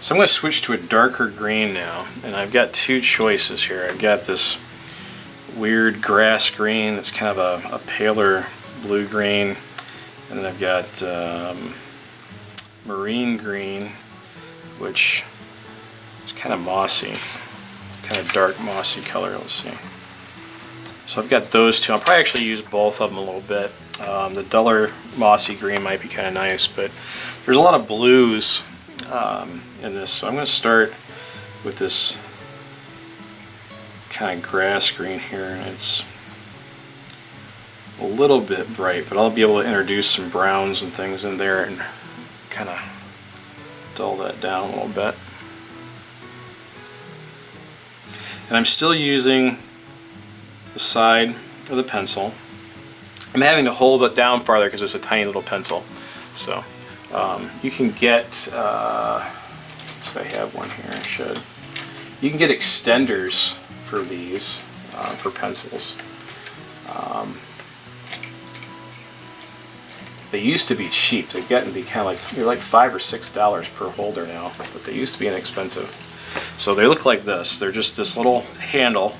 So I'm going to switch to a darker green now, and I've got two choices here. I've got this weird grass green that's kind of a paler blue green, and then I've got marine green, which is kind of mossy, kind of dark mossy color. Let's see. So I've got those two. I'll probably actually use both of them a little bit. The duller mossy green might be kind of nice, but there's a lot of blues in this, so I'm going to start with this kind of grass green here, and it's a little bit bright, but I'll be able to introduce some browns and things in there and kind of dull that down a little bit. And I'm still using the side of the pencil. I'm having to hold it down farther because it's a tiny little pencil. So you can get, so I have one here, I should. You can get extenders for these, for pencils. They used to be cheap. They've gotten to be kind of like, they're like $5 or $6 per holder now, but they used to be inexpensive. So they look like this. They're just this little handle,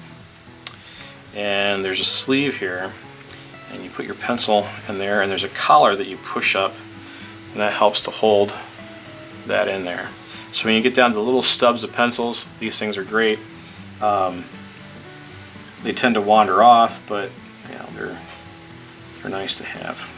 and there's a sleeve here, and you put your pencil in there, and there's a collar that you push up, and that helps to hold that in there. So when you get down to the little stubs of pencils, these things are great. They tend to wander off, but you know, they're nice to have.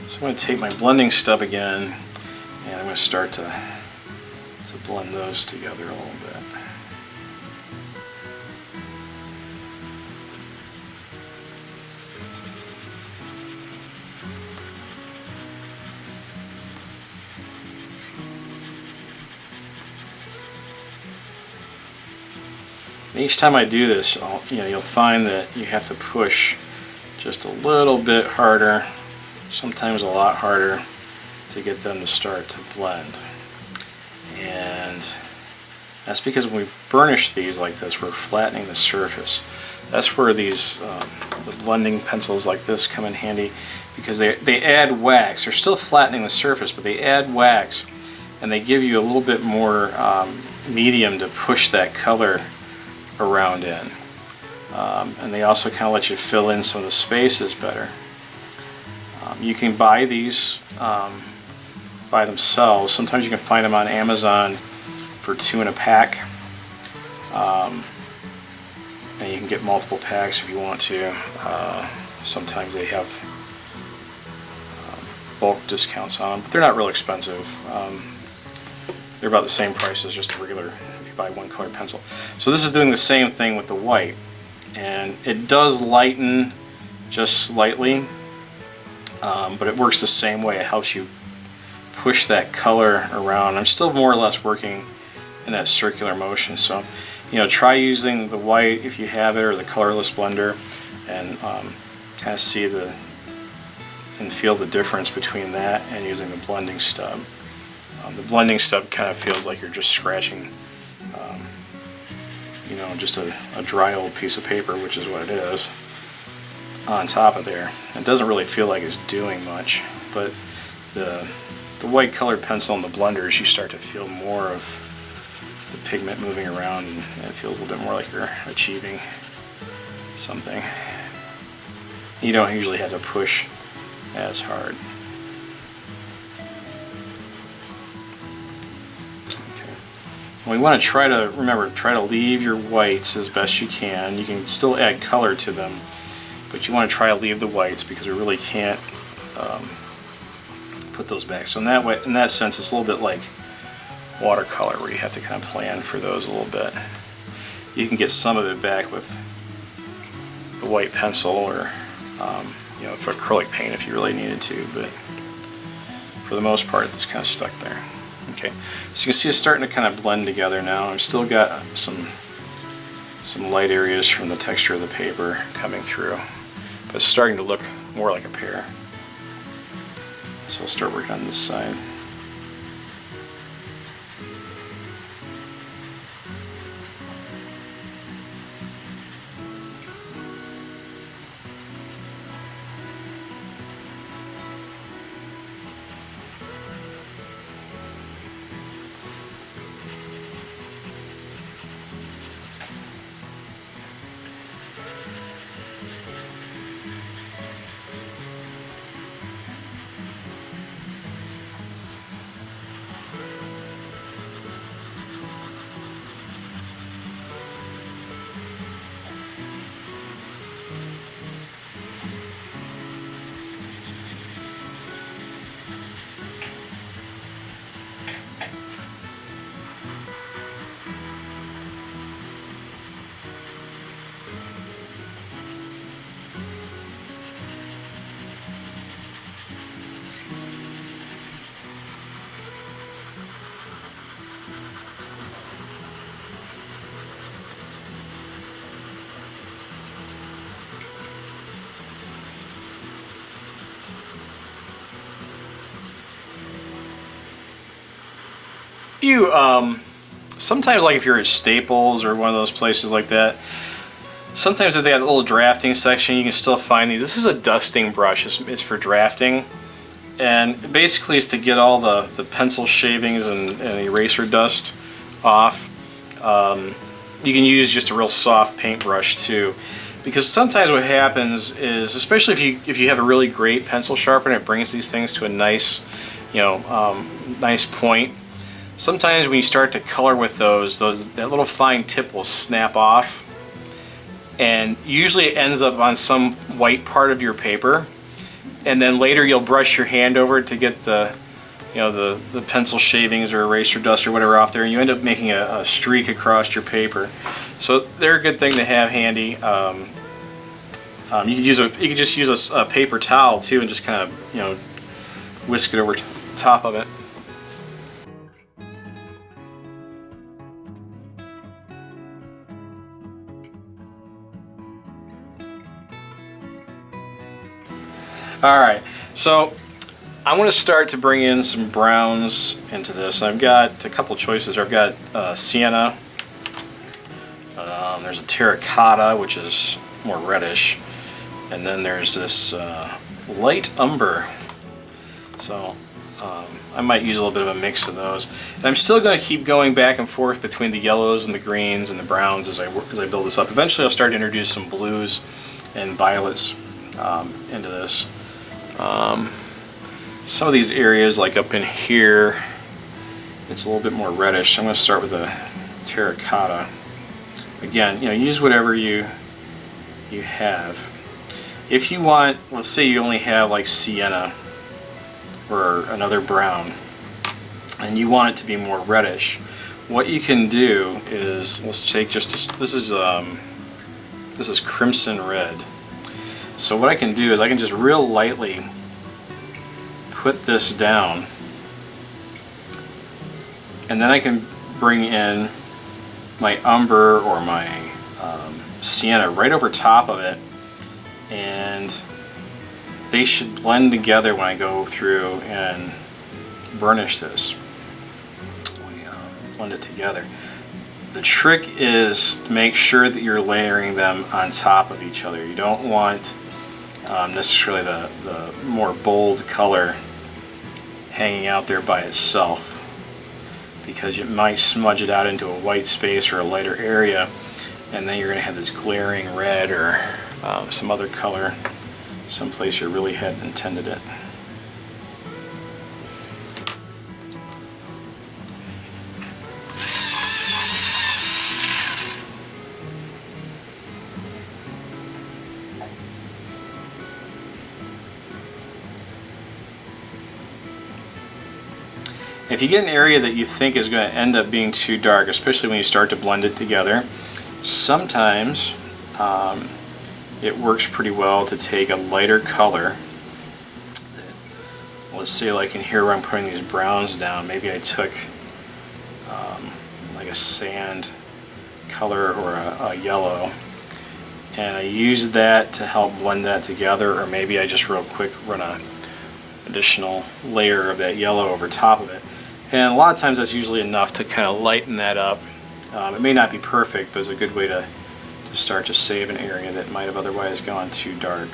So I'm going to take my blending stub again, and I'm going to start to blend those together a little bit. And each time I do this, you'll find that you have to push just a little bit harder, sometimes a lot harder, to get them to start to blend. And that's because when we burnish these like this, we're flattening the surface. That's where these the blending pencils like this come in handy, because they add wax. They're still flattening the surface, but they add wax, and they give you a little bit more medium to push that color around in. And they also kind of let you fill in some of the spaces better. You can buy these by themselves. Sometimes you can find them on Amazon for $2 in a pack. And you can get multiple packs if you want to. Sometimes they have bulk discounts on them, but they're not real expensive. They're about the same price as just a regular, if you buy one color pencil. So this is doing the same thing with the white, and it does lighten just slightly, but it works the same way. It helps you push that color around. I'm still more or less working in that circular motion, so try using the white if you have it, or the colorless blender, and kind of see and feel the difference between that and using the blending stub. The blending stub kind of feels like you're just scratching just a dry old piece of paper, which is what it is. on top of there. It doesn't really feel like it's doing much, but the white colored pencil in the blenders, you start to feel more of the pigment moving around, and it feels a little bit more like you're achieving something. You don't usually have to push as hard. Okay. We want to try to leave your whites as best you can. You can still add color to them, but you want to try to leave the whites because we really can't put those back. So in that sense, it's a little bit like watercolor, where you have to kind of plan for those a little bit. You can get some of it back with the white pencil, or you know, for acrylic paint if you really needed to, but for the most part, it's kind of stuck there. Okay, so you can see it's starting to kind of blend together now. I've still got some light areas from the texture of the paper coming through, but it's starting to look more like a pear. So I'll start working on this side. You sometimes, like if you're at Staples or one of those places like that, sometimes if they have a little drafting section, you can still find these. This is a dusting brush. It's for drafting, and basically it's to get all the pencil shavings and eraser dust off. You can use just a real soft paintbrush too, because sometimes what happens is, especially if you have a really great pencil sharpener, it brings these things to a nice, nice point. Sometimes when you start to color with that little fine tip will snap off, and usually it ends up on some white part of your paper, and then later you'll brush your hand over it to get the pencil shavings or eraser dust or whatever off there, and you end up making a streak across your paper. So they're a good thing to have handy. You can just use a paper towel too, and just kind of whisk it over top of it. Alright, so I want to start to bring in some browns into this. I've got a couple choices. I've got sienna, there's a terracotta, which is more reddish, and then there's this light umber. So I might use a little bit of a mix of those. And I'm still going to keep going back and forth between the yellows and the greens and the browns as I build this up. Eventually I'll start to introduce some blues and violets into this. Some of these areas, like up in here, it's a little bit more reddish. I'm going to start with a terracotta. Again, use whatever you have. If you want, let's say you only have like sienna or another brown, and you want it to be more reddish, what you can do is, let's take this is crimson red. So what I can do is I can just real lightly put this down, and then I can bring in my umber or my sienna right over top of it, and they should blend together when I go through and burnish this. Blend it together. The trick is to make sure that you're layering them on top of each other. You don't want necessarily the more bold color hanging out there by itself, because it might smudge it out into a white space or a lighter area, and then you're going to have this glaring red or some other color someplace you really hadn't intended it. If you get an area that you think is going to end up being too dark, especially when you start to blend it together, sometimes it works pretty well to take a lighter color. Let's say like in here where I'm putting these browns down, maybe I took like a sand color or a yellow, and I used that to help blend that together, or maybe I just real quick run an additional layer of that yellow over top of it. And a lot of times that's usually enough to kind of lighten that up. It may not be perfect, but it's a good way to start to save an area that might have otherwise gone too dark.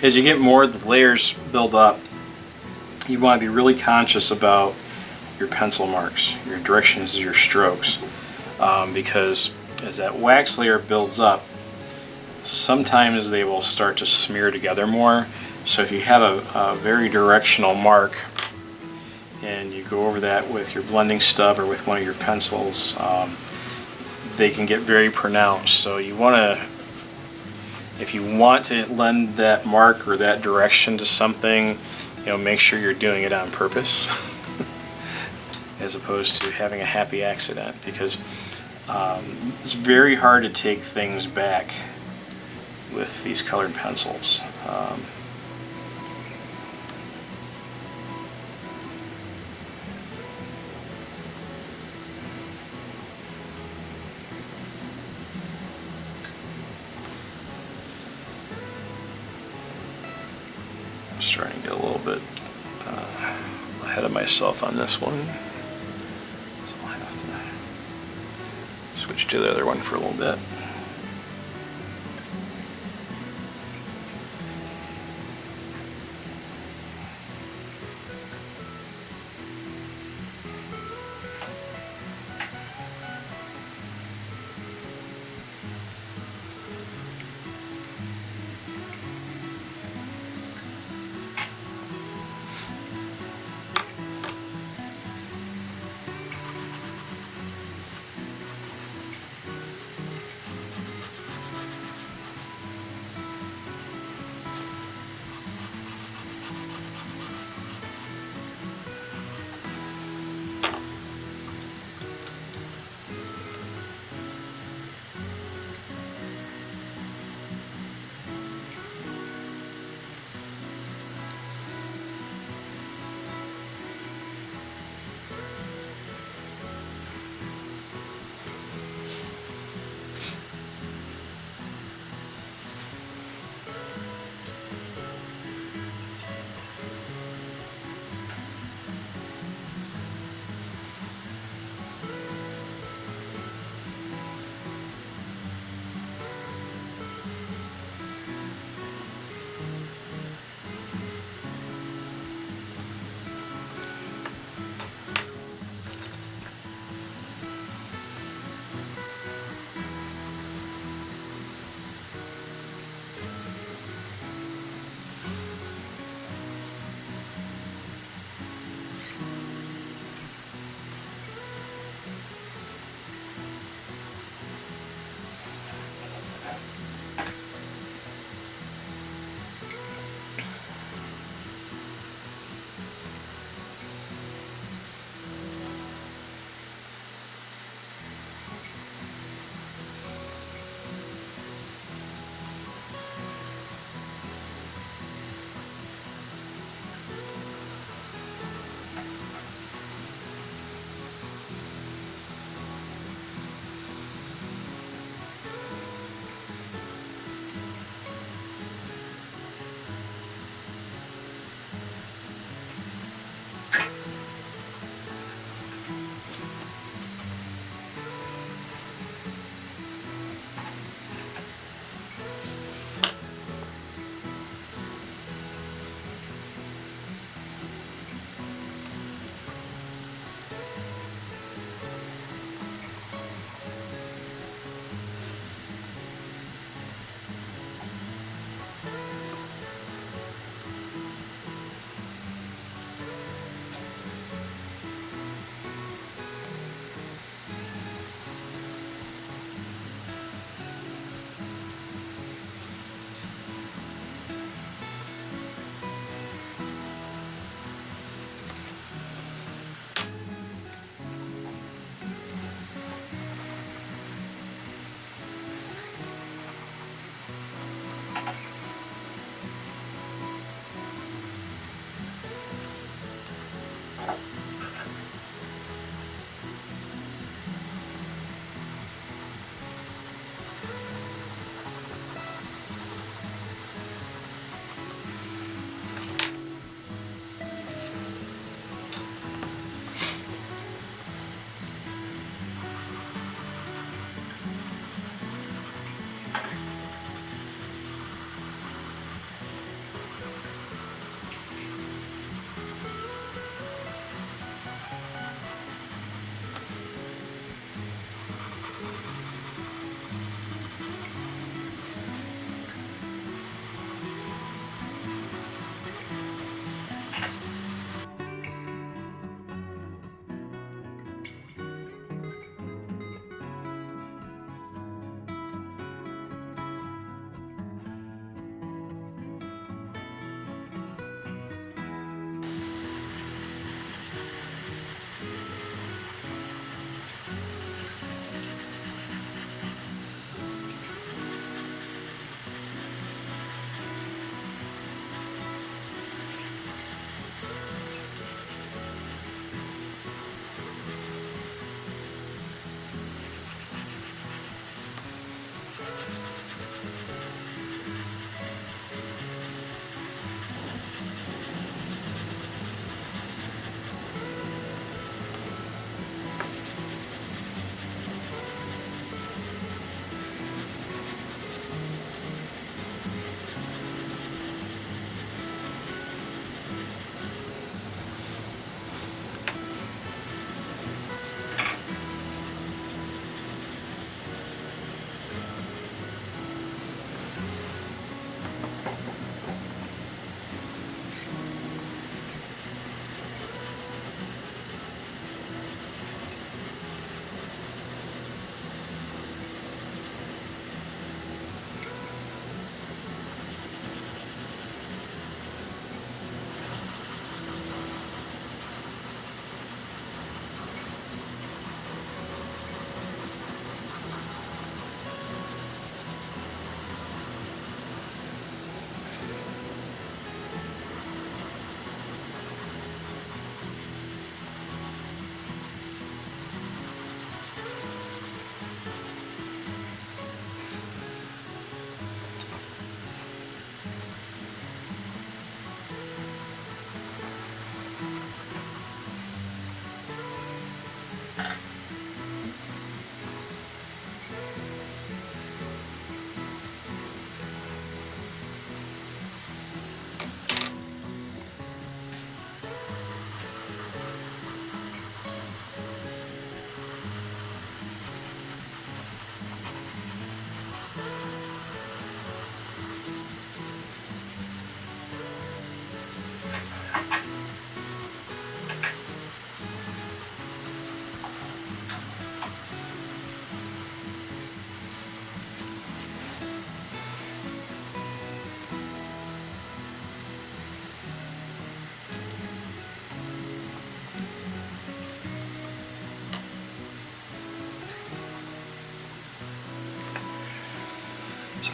As you get more, the layers build up. You want to be really conscious about your pencil marks, your directions, your strokes, because as that wax layer builds up, sometimes they will start to smear together more. So if you have a very directional mark and you go over that with your blending stub or with one of your pencils, they can get very pronounced. So you want to, if you want to lend that mark or that direction to something, make sure you're doing it on purpose as opposed to having a happy accident, because it's very hard to take things back with these colored pencils. I'm starting to get a little bit ahead of myself on this one, so I'll have to switch to the other one for a little bit.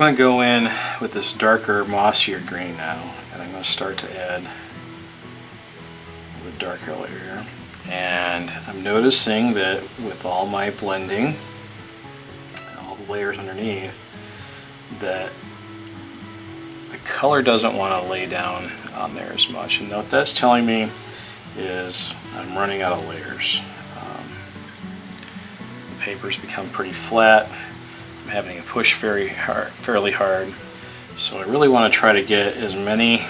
going to go in with this darker, mossier green now, and I'm going to start to add the darker layer. And I'm noticing that with all my blending and all the layers underneath, that the color doesn't want to lay down on there as much. And what that's telling me is I'm running out of layers. The paper's become pretty flat. I'm having to push fairly hard. So I really want to try to get as many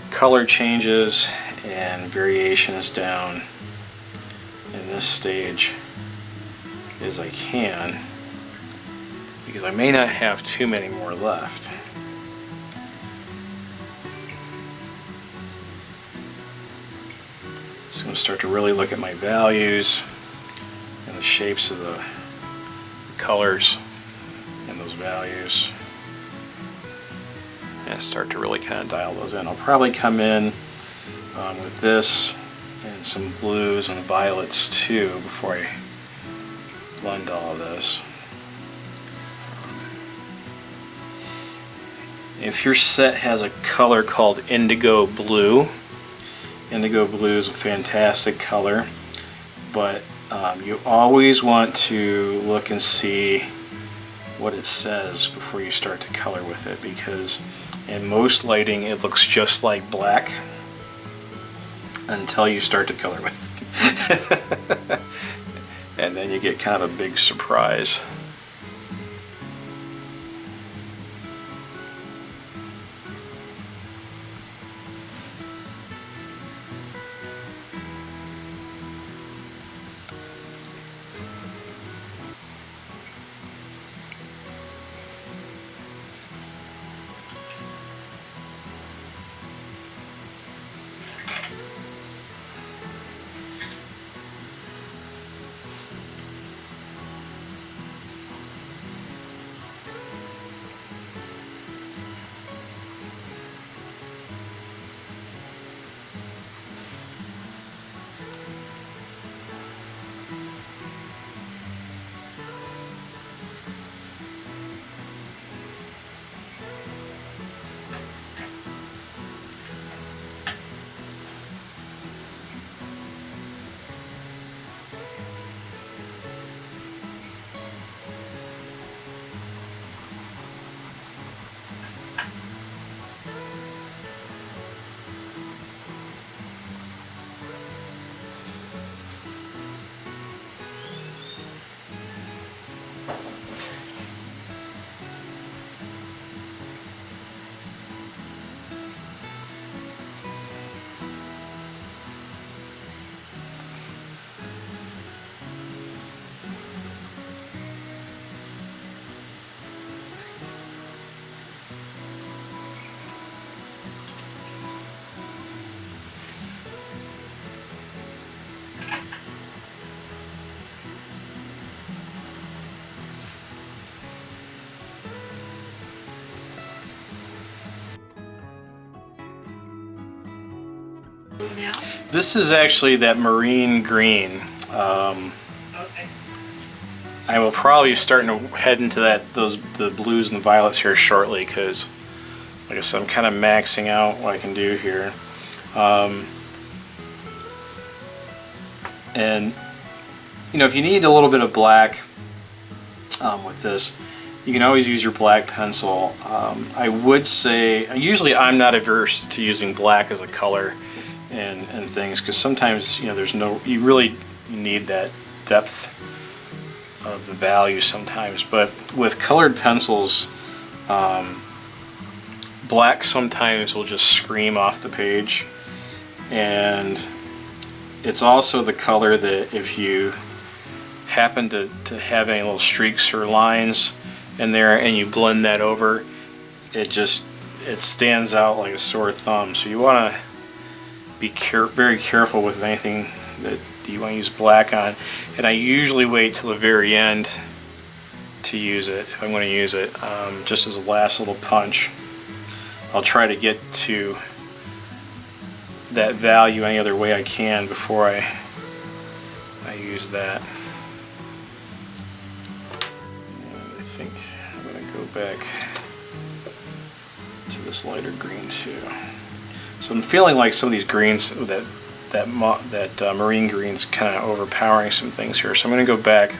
color changes and variations down in this stage as I can, because I may not have too many more left. So I'm going to start to really look at my values and the shapes of the colors and those values, and start to really kind of dial those in. I'll probably come in with this and some blues and violets too before I blend all of this. If your set has a color called indigo blue is a fantastic color, but you always want to look and see what it says before you start to color with it, because in most lighting it looks just like black until you start to color with it. And then you get kind of a big surprise. Now? This is actually that marine green. Okay. I will probably be starting to head into the blues and the violets here shortly, because like I said, I'm kind of maxing out what I can do here. And you know, if you need a little bit of black with this, you can always use your black pencil. I would say, usually I'm not averse to using black as a color and things, because sometimes, you know, you really need that depth of the value sometimes. But with colored pencils, black sometimes will just scream off the page, and it's also the color that if you happen to have any little streaks or lines in there and you blend that over, it stands out like a sore thumb. So you want to be very careful with anything that you want to use black on. And I usually wait till the very end to use it if I'm going to use it, just as a last little punch. I'll try to get to that value any other way I can before I use that. And I think I'm going to go back to this lighter green too. So I'm feeling like some of these greens, that marine green's kind of overpowering some things here. So I'm going to go back